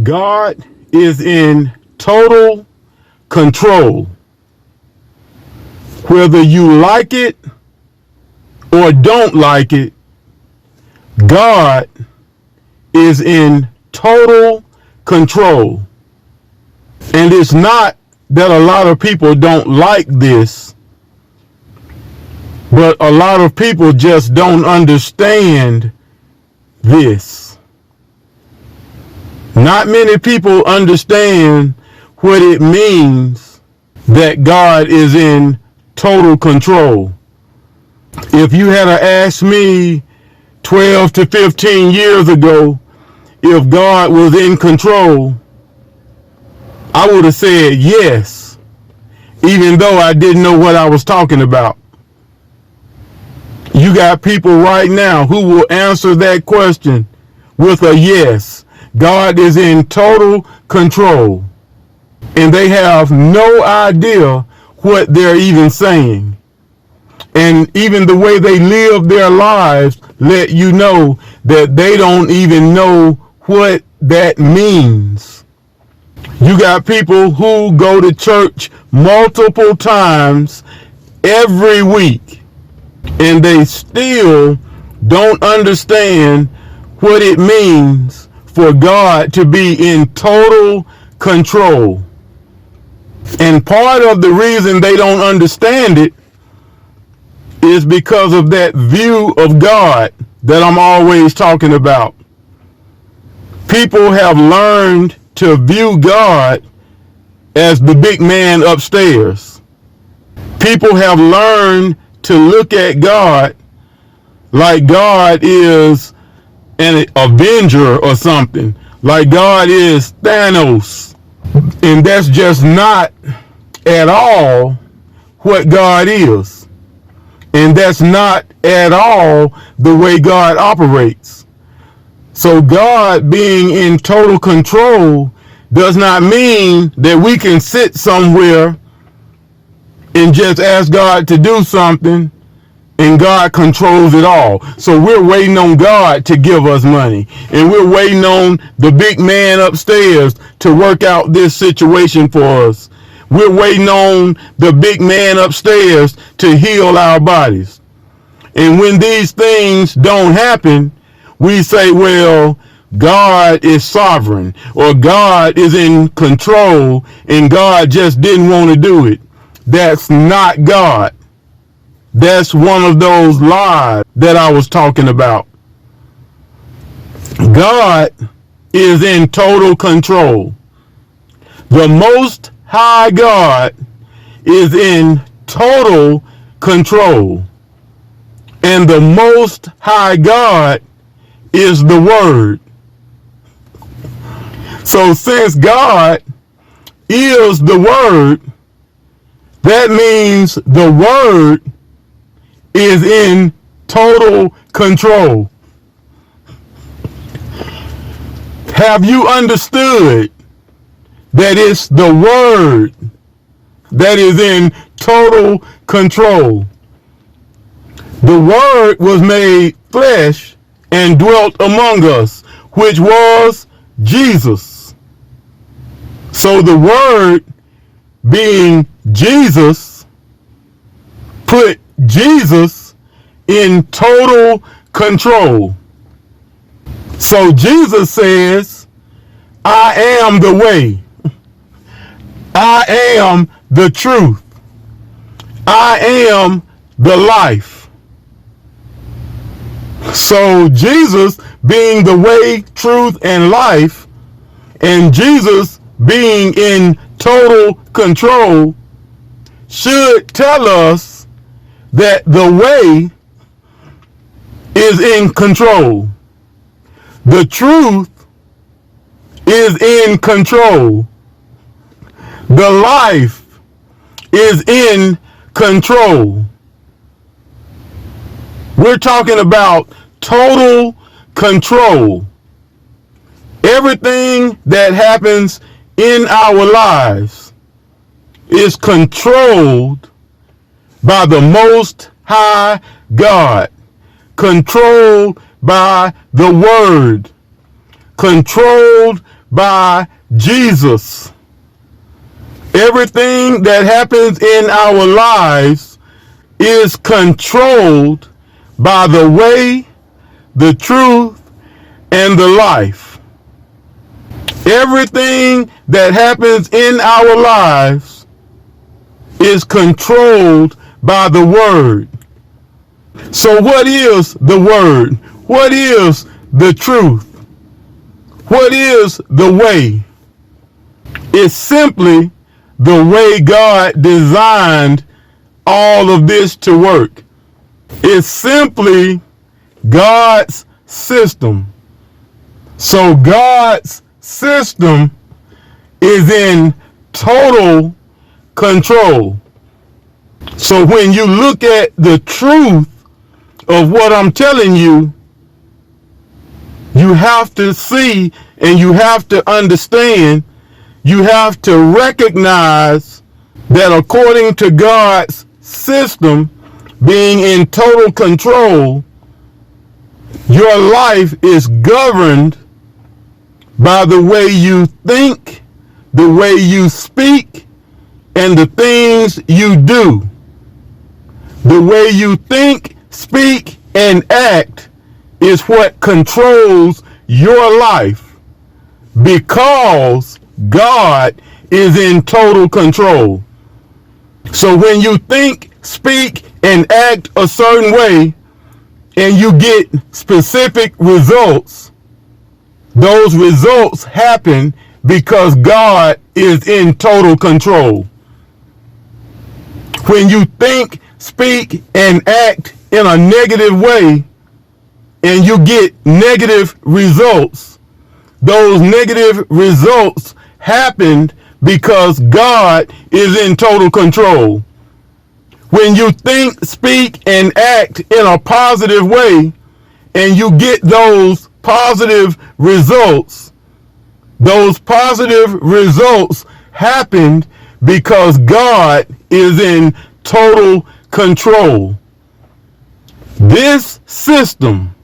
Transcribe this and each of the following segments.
God is in total control. Whether you like it or don't like it, God is in total control. And it's not that a lot of people don't like this, but a lot of people just don't understand this. Not many people understand what it means that God is in total control. If you had asked me 12 to 15 years ago if God was in control, I would have said yes, even though I didn't know what I was talking about. You got people right now who will answer that question with a yes. God is in total control. And they have no idea what they're even saying. And even the way they live their lives let you know that they don't even know what that means. You got people who go to church multiple times every week, and they still don't understand what it means for God to be in total control. And part of the reason they don't understand it is because of that view of God that I'm always talking about. People have learned to view God as the big man upstairs. People have learned to look at God like God is an avenger or something, like God is Thanos. And that's just not at all what God is. And that's not at all the way God operates. So God being in total control does not mean that we can sit somewhere and just ask God to do something and God controls it all. So we're waiting on God to give us money, and we're waiting on the big man upstairs to work out this situation for us. We're waiting on the big man upstairs to heal our bodies. And when these things don't happen, we say, well, God is sovereign, or God is in control, and God just didn't want to do it. That's not God. That's one of those lies that I was talking about. God is in total control. The Most High God is in total control. And the Most High God is the Word. So since God is the Word, that means the Word is in total control. Have you understood that it's the Word that is in total control? The Word was made flesh and dwelt among us, which was Jesus. So the Word, being Jesus, put Jesus in total control. So Jesus says, I am the way. I am the truth. I am the life. So Jesus being the way, truth, and life, and Jesus being in total control, should tell us that the way is in control. The truth is in control. The life is in control. We're talking about total control. Everything that happens in our lives is controlled by the Most High God, controlled by the Word, controlled by Jesus. Everything that happens in our lives is controlled by the way, the truth, and the life. Everything that happens in our lives is controlled by the Word. So what is the Word? What is the truth? What is the way? It's simply the way God designed all of this to work. It's simply God's system. So God's system is in total control. So when you look at the truth of what I'm telling you, you have to see and you have to understand, you have to recognize that according to God's system being in total control, your life is governed by the way you think, the way you speak, and the things you do. The way you think, speak, and act is what controls your life, because God is in total control. So when you think, speak, and act a certain way, and you get specific results, those results happen because God is in total control. When you think, speak, and act in a negative way, and you get negative results, those negative results happened because God is in total control. When you think, speak, and act in a positive way, and you get those positive results, those positive results happened because God is in total control. This system,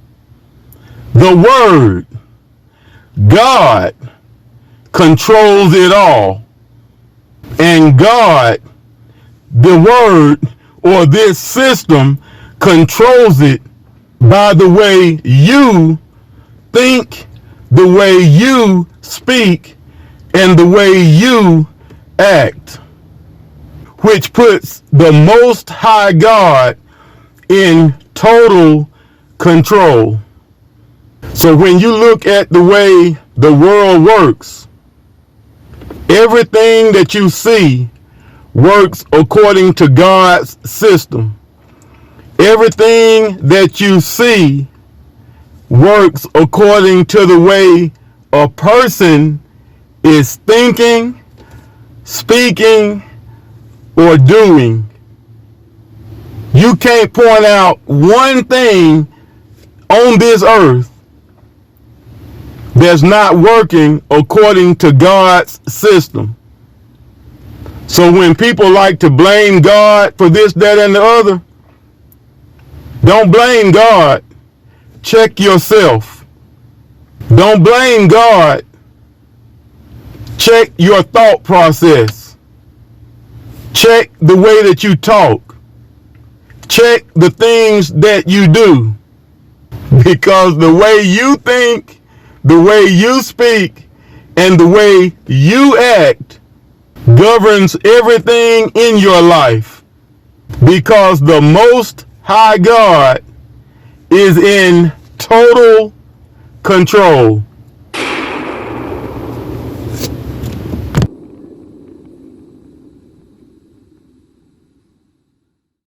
the Word, God, controls it all. And God, the Word, or this system, controls it by the way you think, the way you speak, and the way you act, which puts the Most High God in total control. So when you look at the way the world works, everything that you see works according to God's system. Everything that you see works according to the way a person is thinking, speaking, or doing. You can't point out one thing on this earth that's not working according to God's system. So when people like to blame God for this, that, and the other, don't blame God. Check yourself. Don't blame God. Check your thought process. Check the way that you talk. Check the things that you do. Because the way you think, the way you speak, and the way you act governs everything in your life. Because the Most High God is in total control.